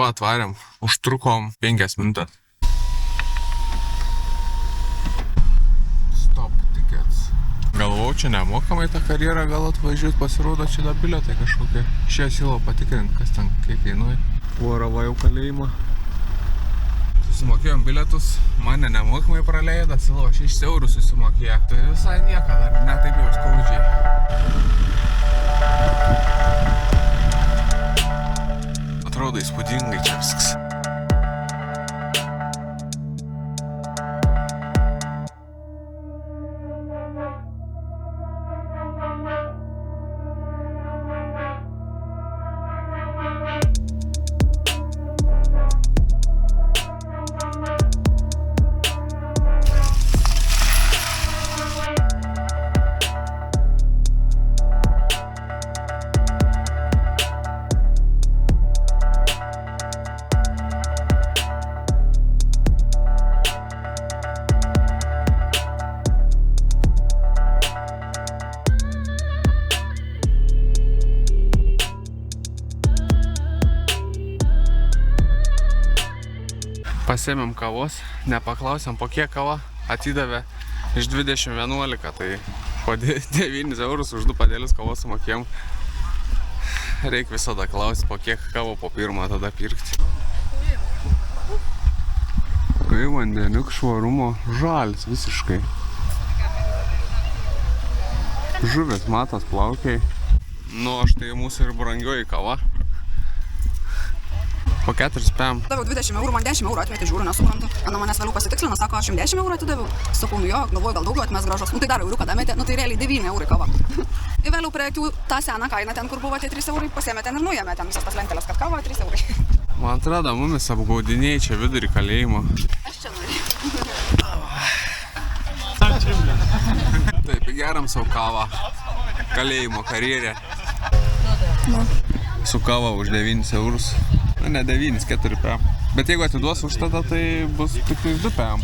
va, atvarėm. Užtrukom 5 minutės. Stop tickets. Galvau, čia nemokamai tą karjerą gal atvažiuot, pasirodo, čia da bilietai kažkokie. Šią siūlau patikrinti, kas ten kiek kainuoja. Vorava jau kalėjimą. Susimokėjom bilietus, mane nemokamai praleido, siūlau 6 eurų susimokėjo. Tai visai nieko, dar ne taip jau skaudžiai. Atrodo įspūdingai čia viskas. Pasėmėm kavos, nepaklausėm po kiek kava, atidavė iš 20,11, tai po 9 eurus už 2 padėlius kavos sumokėjom. Reikia visada klausyti, po kiek kavo po pirmą tada pirkti. Kai vandeniuk švarumo žalis visiškai. Žuvis matas plaukiai. Nu, aš tai mūsų ir brangioji kava. Po 4 PM. Daviau 20 eurų, man 10 eurų atmetė, žiūriu, nesuprantu. Ana manęs vėliau pasitikslino, sako, aš jums 10 eurų atidaviau. Sakau, nu jo, galvoju, gal daugiau atmes gražos. Nu tai dar euriuką dametė, nu tai realiai 9 eurų kava. Ir vėliau prie akių tą seną kainą ten, kur buvo tie 3 eurai, pasėmė ten ir nuėmė ten visas tas lentelės, kad kava 3 eurai. Man atrodo, mumis apgaudinėjai čia vidurį kalėjimo. Aš čia norėjau. Taip, geram savo kavą. Kalėjimo karjerė. Su kava už 9 eurus. Na, ne 9, 4 PM. Bet jeigu atiduos už tada, tai bus tik 2 PM.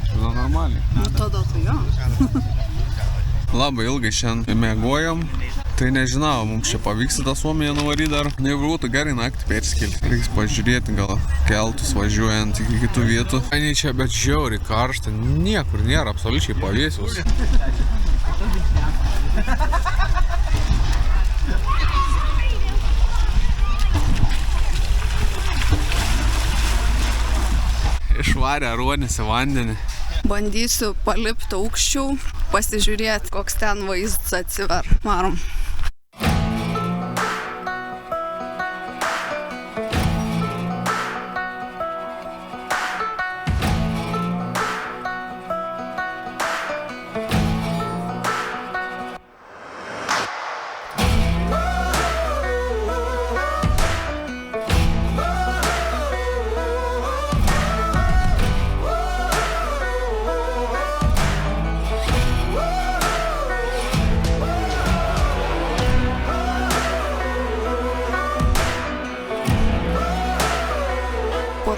Tada normaliai. Nu tada tai jo. Labai ilgai šiandien mėgojom. Tai nežinau, mums čia pavyks į tą Suomiją nuvaryti dar. Jeigu būtų gerai naktį perskilti. Reiks pažiūrėti gal keltus važiuojant iki kitų vietų. Ai, čia bet žiauriai karšta. Niekur nėra absoliučiai pavėsius. Išvarė ruonis į vandenį. Bandysiu palipti aukščiau, pasižiūrėti, koks ten vaizdas atsiver. Varom.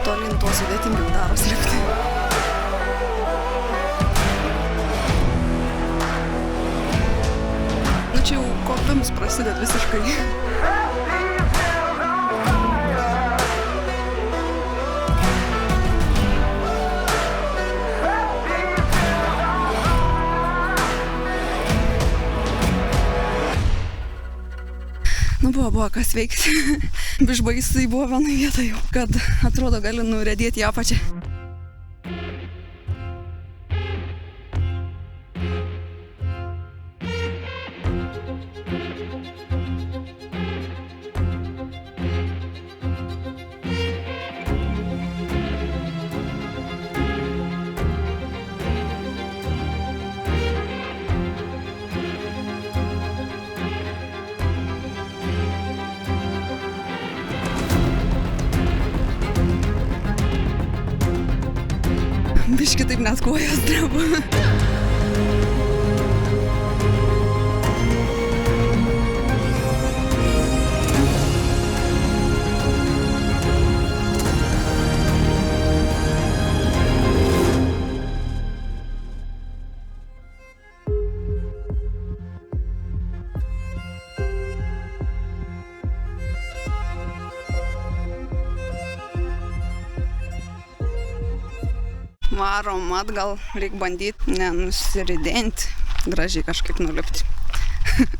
Tolyn tuo sudėtingiau daros lipti. Nu čia jau kopims prasideda visiškai. Nu buvo kas veikti. Bišbaisai buvo vienai vietoj jau, kad atrodo gali nuredėti į apačią. Biški taip net kojas dreba. Varom atgal, reik bandyti nenusiridenti, gražiai kažkaip nulipti.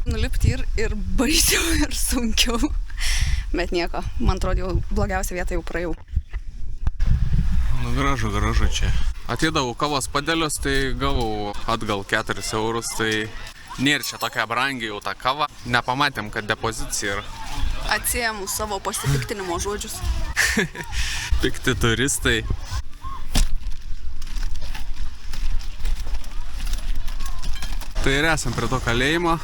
Nulipti ir baisiau, ir sunkiau. Bet nieko, man atrodo, jau blogiausia vieta jau praėjau. Nu, gražu čia. Atėdavau kavos padėlius, tai gavau atgal 4 eurus, tai nėra čia tokia brangi jau ta kava. Nepamatėm, kad depozicija yra. Atsiėmu savo pasipiktinimo žodžius. Pikti turistai. Tai ir esam prie to kalėjimo.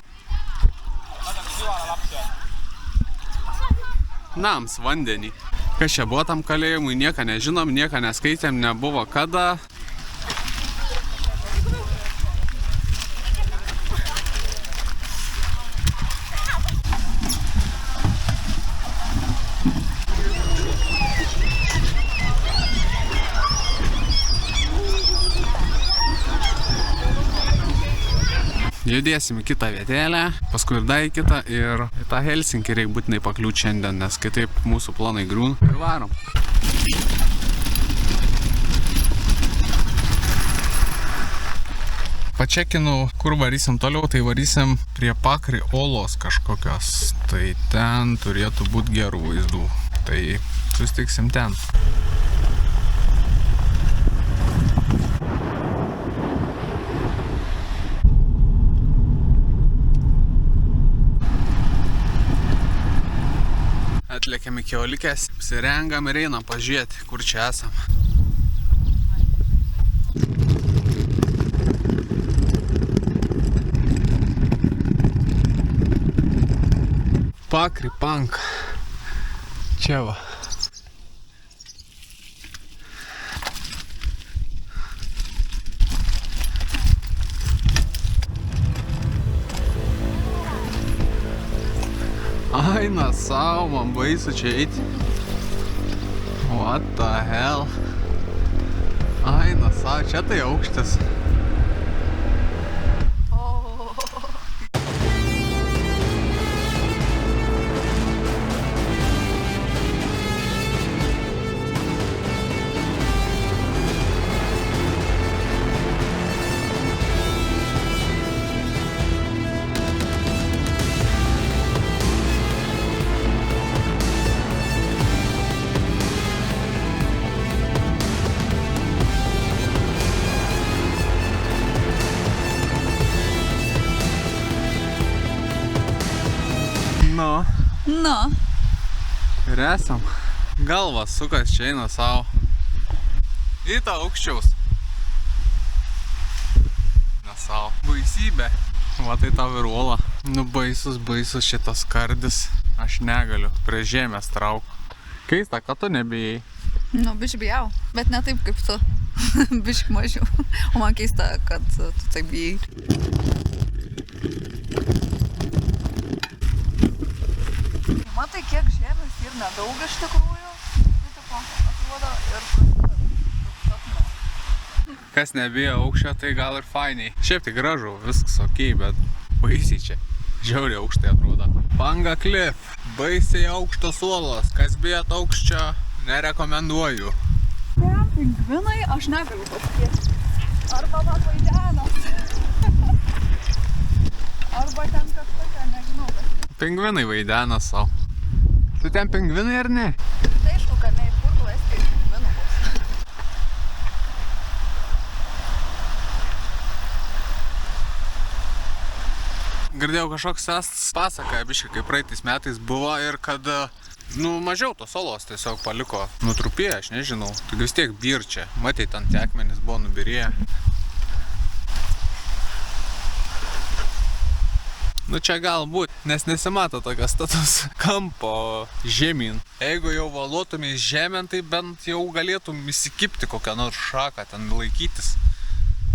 Nams vandenį. Kas čia buvo tam kalėjimui, nieką nežinom, nieką neskaitėm, nebuvo kada. Judėsim į kitą vietėlę, paskui ir dar į kitą ir į tą Helsinkį reikia būtinai pakliūti šiandien, nes kitaip mūsų planai griūna. Ir varom. Pačekinau, kur varysim toliau, tai varysim prie Pakri olos kažkokios. Tai ten turėtų būti gerų vaizdų. Tai susitiksim ten. Atlėkėm iki Olikės, apsirengam ir einam pažiūrėti, kur čia esam. Pakri Pank. Čia va. Aina sau, man baisu čia eiti. What the hell? Aina sau, čia tai aukštas. Na. Ir esam. Galvas sukas čia eina savo. Į tą aukščiaus. Ne savo. Baisybė. Va tai tau ir uola. Nu baisus šitas skardis. Aš negaliu prie žemės trauk. Keista, kad tu nebijai. Nu, bišk bijau. Bet ne taip kaip tu. Bišk mažiau. O man keista, kad tu taip bijai. Matai, kiek žemės ir nedaug iš tikrųjų. Atrodo ir prasideda. Kas nebijo aukščio, tai gal ir fainiai. Šiaip tai gražu, viskas okei, bet baisiai čia. Žiauriai aukštai atrodo. Panga Cliff. Baisiai aukštos uolos. Kas bijot aukščio, nerekomenduoju. Ten pingvinai, aš negaliu patikėti. Arba va vaidenas. Arba ten kažkokia, nežinau. Pingvinai vaidena savo. Tu ten pingvinai ar ne? Tai aišku, kad ne, kur tu esi pingvinų bus. Girdėjau kažkoks estas pasaka, biškai, kaip praeitais metais buvo ir kad mažiau tos olos tiesiog paliko nutrupėję, aš nežinau. Taigi vis tiek birčia. Matei, ten tie akmenys buvo nubirėję. Nu čia galbūt, nes nesimato tokios status kampo žemyn. Jeigu jau valuotumės žemėn, tai bent jau galėtum įsikipti kokią nors šaką, ten laikytis.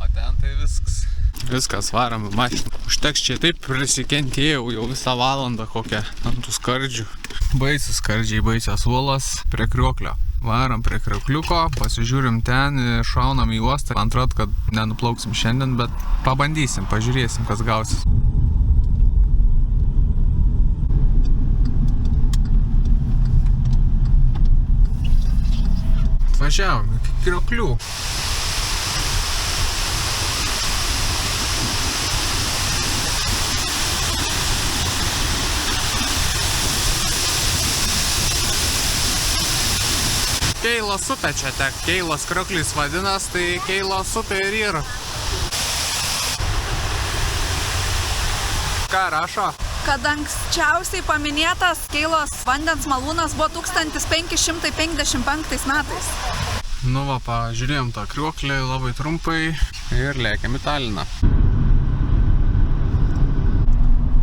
O ten tai viskas. Viskas, varam į mašiną. Užteks čia taip prisikentėjau jau visą valandą kokią ant tų skardžių. Baisus skardžiai, baisios uolos prie krioklio. Varam prie kriokliuko, pasižiūrim ten, šaunam į uostą. Man atrodo, kad nenuplauksim šiandien, bet pabandysim, pažiūrėsim, kas gausis. Važiavom iki krioklių. Keilos upė čia tek, Keilos krioklis vadinas, tai Keilos upė ir yra. Ką rašo? Kad anksčiausiai paminėtas Keilos vandens malūnas buvo 1555 metais. Nu va, pažiūrėjom tą krioklį labai trumpai ir lėkiam į Taliną.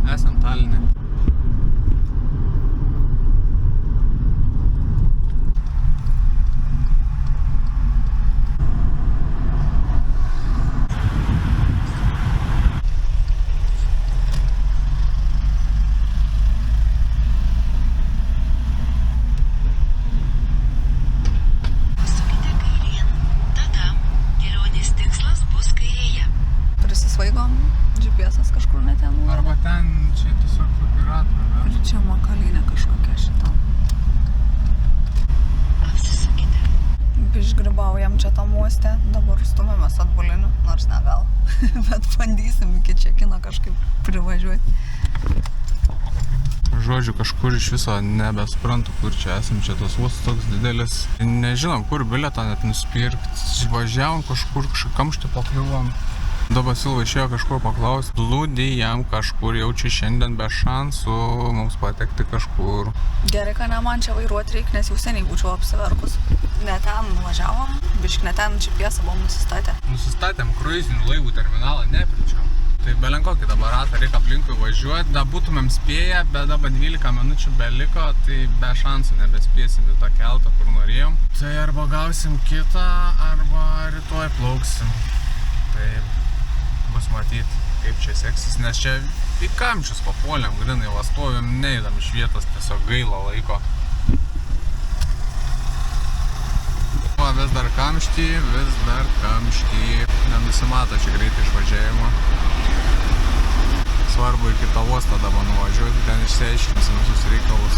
Esam Taline. Prisisvaigom, GPS-as kažkur neten. Arba ten, čia tiesiog yra. Ir čia makalynė kažkokia šitą. Išgrybaujam čia tam uoste, dabar stumėmės atbuliniu, nors ne gal, bet bandysim iki Čekino kažkaip privažiuoti. Žodžiu, kažkur iš viso nebesuprantu, kur čia esam, čia tas uostas toks didelis. Nežinom, kur bilietą net nusipirkti. Važiavom kažkur, kamštį pakliuvom. Dabar Silva išėjo kažkur paklausti, blūdį jam kažkur, jau čia šiandien be šansų mums patekti kažkur. Gerai, kad ne man čia vairuoti reikia, nes jau seniai būčiau apsiverkus. Ne ten važiavom, bišk ne ten GPS-ą buvom nusistatę. Nusistatėm kruizinių laivų terminalą, nepričiom. Tai belenkokį dabar ratą reikia aplinkui važiuoti, da būtumėm spėję, bet dabar 12 minučių beliko, tai be šansų nebespėsim į tą keltą, kur norėjom. Tai arba gausim kitą, arba rytoj plauksim. Tai bus matyti, kaip čia seksis, nes čia į kamščius papuolėm, grinai vastovėm, neįdam iš vietos, tiesiog gaila laiko. O, vis dar kamštį, nenusimato čia greitai išvažiavimo. Svarbu į kitą uostą dabar nuvažiuoti, ten išsiaiškinsim visus reikalus.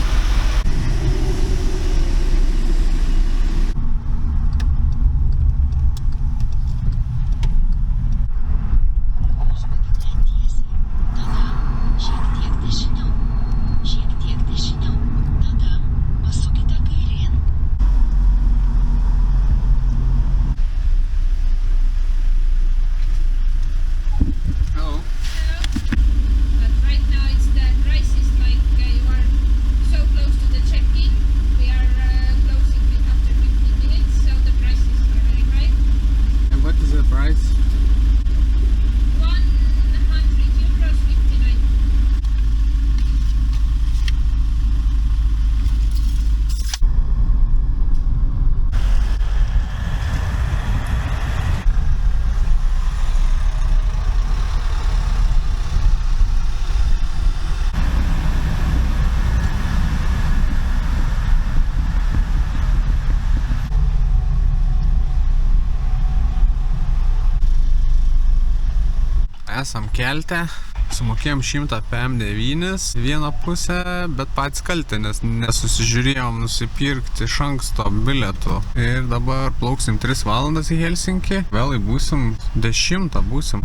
Esam kelte, sumokėjom 100 PM9 vieną pusę, bet patys kalti, nes nesusižiūrėjom nusipirkti iš anksto bilietų. Ir dabar plauksim 3 valandas į Helsinkį, vėlai būsim 10 būsim.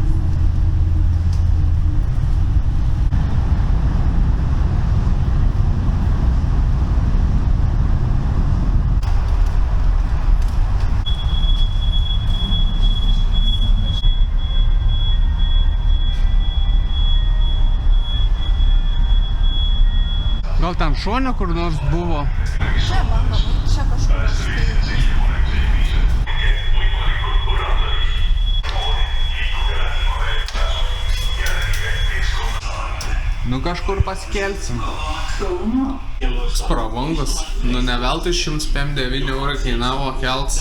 Gal ten šone kur nors buvo? Čia bando būti, čia kažkur. Nu kažkur pasikelsim. Spravangus. Nu ne veltui 100 PM9 eurų kainavo kelts.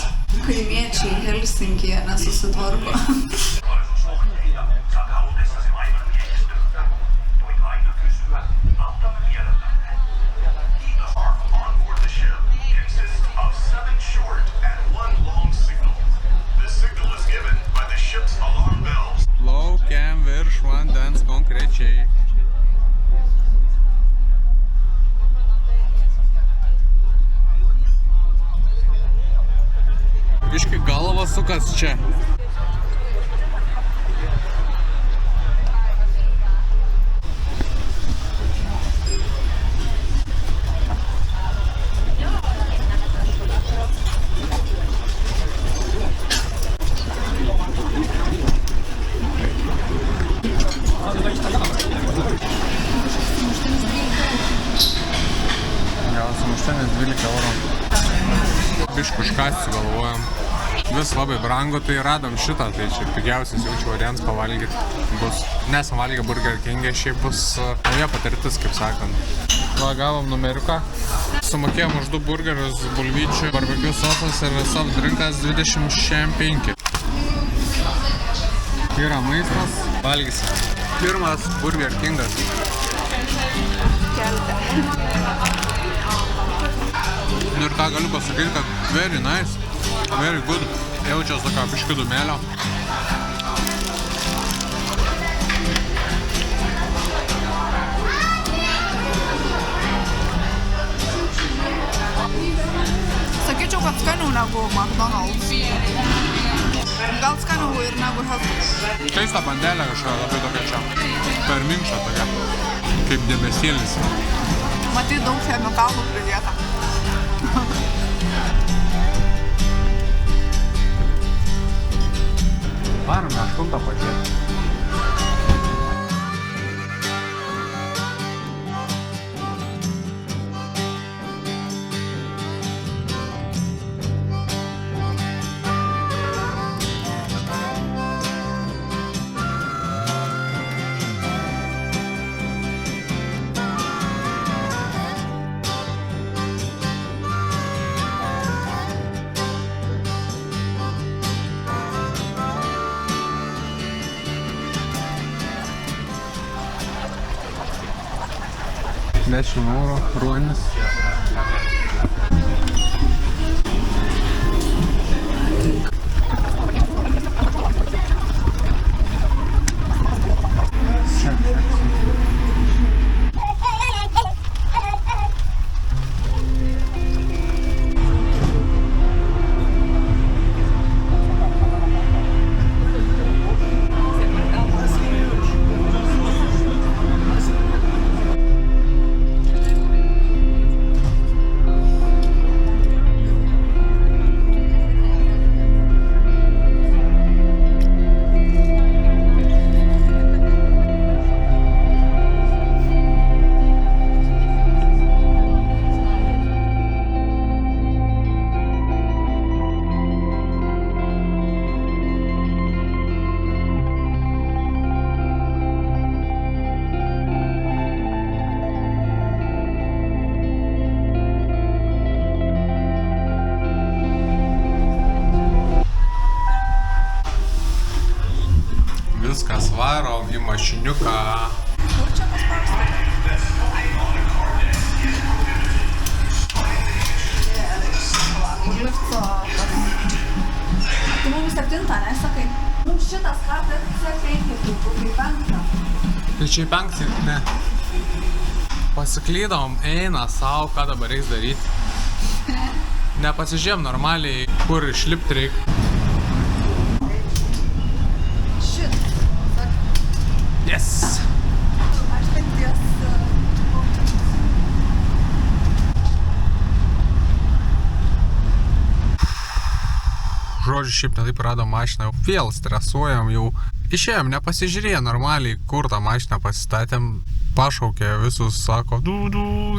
Kaimiečiai Helsinkyje nesusitvarko. Plaukiam virš vandens konkrečiai. Biškai galva sukas čia. biškų užkąsti sugalvojom. Vis labai brangu, tai radom šitą, tai čia pigiausias jaučiu variantas pavalgyti bus. Nesam valgę Burger King'e, šiaip bus nauja patirtis, kaip sakant. Va, gavom numeriuką. Sumokėjom už 2 burgerius, bulvyčių, barbecue sosas ir soft drinkas 25. Yra maistas, valgysim. Pirmas Burger King'as. Ir ką galiu pasakyti, kad very nice, very good. Jaučiaus tokio biškį dūmelio. Sakyčiau, kad skaniau negu McDonald's. Gal skaniau ir negu Hell's. Keista bandelė kažkokia labai tokia čia. Per minkštą tokia. Kaip debesėlis. Matyt, daug chemikalų pridėta. Varome 8 pažiūrėti. €10 ruonis. Viskas varom į mašiniuką. Kur čia paspausti? Lifto. Tu mums 7, nesakai? Mums šitas kartas reikia kaip 5. Tai čia į 5, ne. Pasiklydom, eina savo, ką dabar reiks daryti. Nepasižiūrėjom normaliai, kur išlipti reikia. Yes! Aš taip ties... Žodžiu, šiaip netaip radom mašiną, vėl stresuojam, jau išėjom, nepasižiūrėję normaliai, kur tą mašiną pasistatėm, pašaukė visus, sako,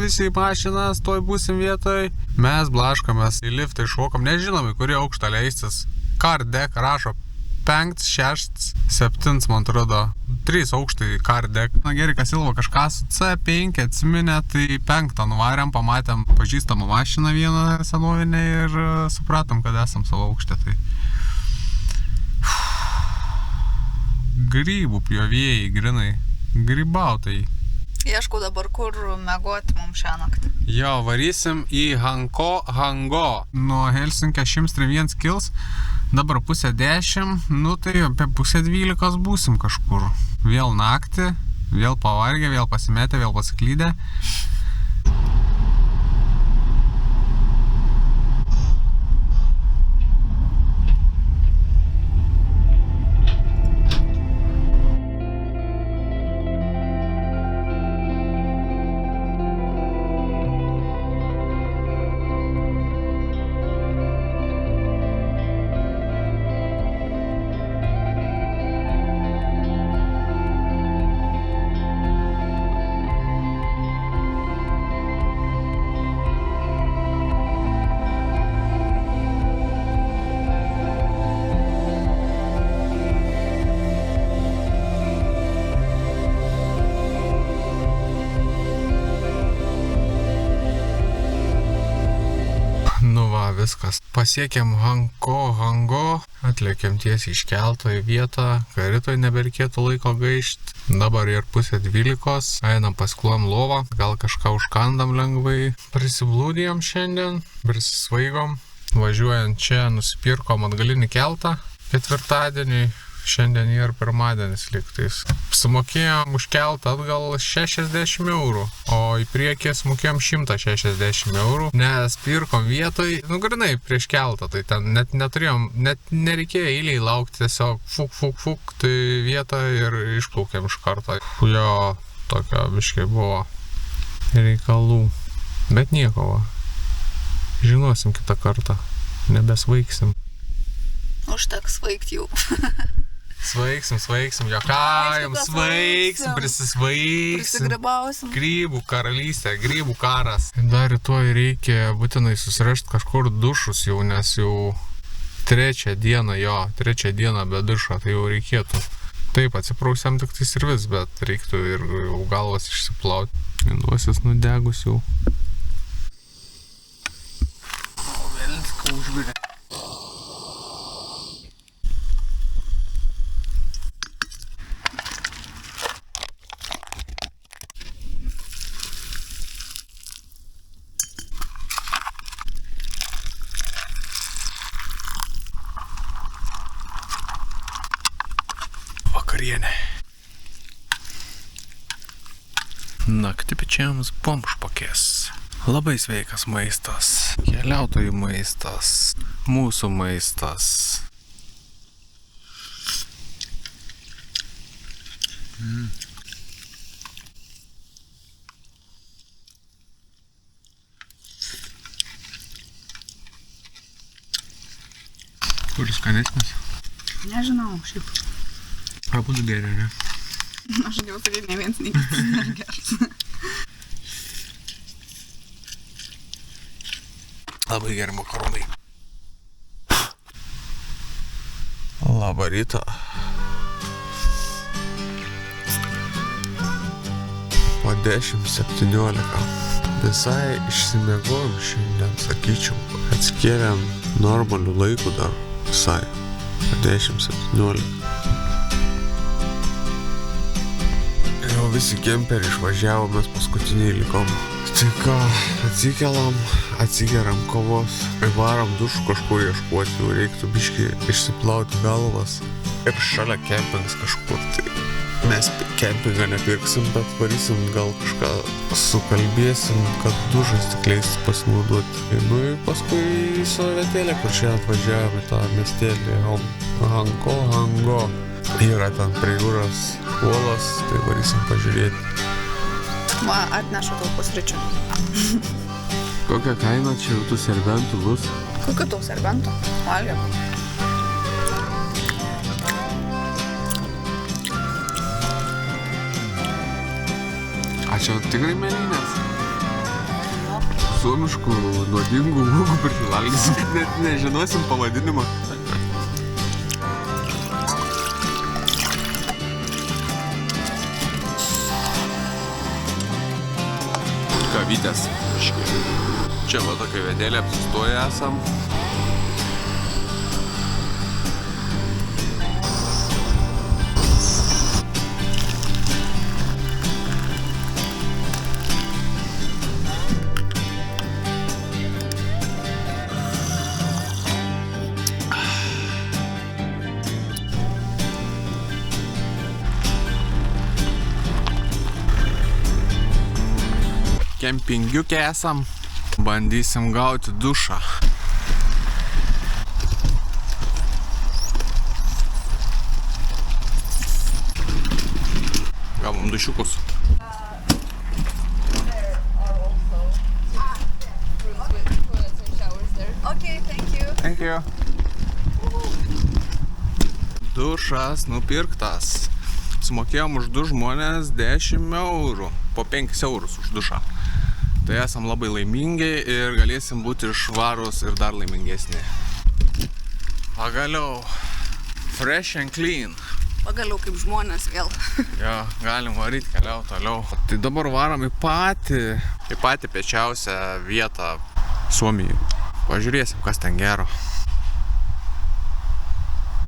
visi mašinas, toj būsim vietoj. Mes blaškomės į liftą, iššokam, nežinom, į kurį aukštą leistis. Car deck rašo 5, 6, 7, man atrodo, 3 aukštai car deck. Na gerai, kas Silva kažką su C5 atsiminė, tai 5 nuvarėm, pamatėm pažįstamą mašiną vieną senovinę ir supratom, kad esam savo aukštę. Tai... Grybų pjovėjai, grinai, grybautai. Ieškau dabar, kur mėgoti mums šią naktį. Jo, varysim į Hango. Nuo Helsinkio 131 kils. Dabar 9:30, nu tai apie 11:30 būsim kažkur. Vėl naktį, vėl pavargę, vėl pasimetę, vėl pasiklydę. viskas. Pasiekėm Hango, atlėkėm tiesiai iš kelto į vietą, kad rytoj nebereikėtų laiko gaišti. Dabar ir 11:30, einam pasklom lovą, gal kažką užkandam lengvai. Prisiblūdėjom šiandien, prisisvaigom. Važiuojant čia nusipirkom atgalinį keltą ketvirtadienį. Šiandien ir pirmadienis liktais. Sumokėjom už keltą atgal 60 eurų, o į priekį sumokėjom 160 eurų, nes pirkom vietoj, grinai prieš keltą, tai ten net neturėjom, net nereikėjo eiliai laukti, tiesiog fuk, tai vietą ir išplaukėm iš karto. Jo, tokio biškai buvo reikalų, bet nieko va. Žinosim kitą kartą, nebesvaigsim. Užteks svaigt jau. Svaigsim, jokaujam, svaigsim, prisisvaigsim. Prisigrybausim. Grybų karalystė, grybų karas. Dar rytoj reikia būtinai susirašti kažkur dušus jau, nes jau trečią dieną be dušo, tai jau reikėtų. Taip, atsiprausiam tik tais ir vis, bet reiktų ir jau galvas išsiplauti. Nosis nudegus jau. Velinska užvirė. Vakarienė. Naktį pečiams bomžpakės. Labai sveikas maistas. Keliautojų maistas. Mūsų maistas. Kuris skanesnis? Nežinau, šiaip. Abudu geri, ne? Aš jau sakyti, ne viens nei kitas negeras. Labai geri makaronai. Labą rytą. Po 10:17. Visai išsimiegojom šiandien, sakyčiau. Atsikėlėm normalių laikų dar visai. Po 10:17. Jau visi kemperiai išvažiavo, mes paskutiniai likom. Tai ką, atsikeliam, atsigeriam kavos, varom dušų kažkur ieškoti, jau reiktų biškį išsiplauti galvas. Ir šalia kempingas kažkur, tai mes kempingą nepirksim, bet varysim gal kažką sukalbėsim, kad dušas tik leistų pasinaudoti. Ir paskui į savo vietėlę, kur šiandien atvažiavome tą miestelį Hango. Yra ten prie jūros uolos, tai varysim pažiūrėti. Va, atnešu tau pusryčių. Kokia kaina čia jau tų serbentų bus? Kokiu tau serbentų? Valgiam. A čia tikrai mėlynės? Suomiškų nuodingų ūgų prisivalgysim, net nežinosim pavadinimą. Kavytės. Čia va tokia vietėlė apsistoję esam. Kempingiuke esam. Bandysim gauti dušą. Gavom dušiukus. Okay, thank you. Dušas nupirktas. Sumokėjom už du žmonės 10 eurų. Po 5 eurus už dušą. Tai esam labai laimingi ir galėsim būti švarus ir dar laimingesni. Pagaliau. Fresh and clean. Pagaliau kaip žmonės vėl. Jo, galim varyti, keliauti toliau. Tai dabar varom į patį piečiausią vietą Suomijai. pažiūrėsim, kas ten gero.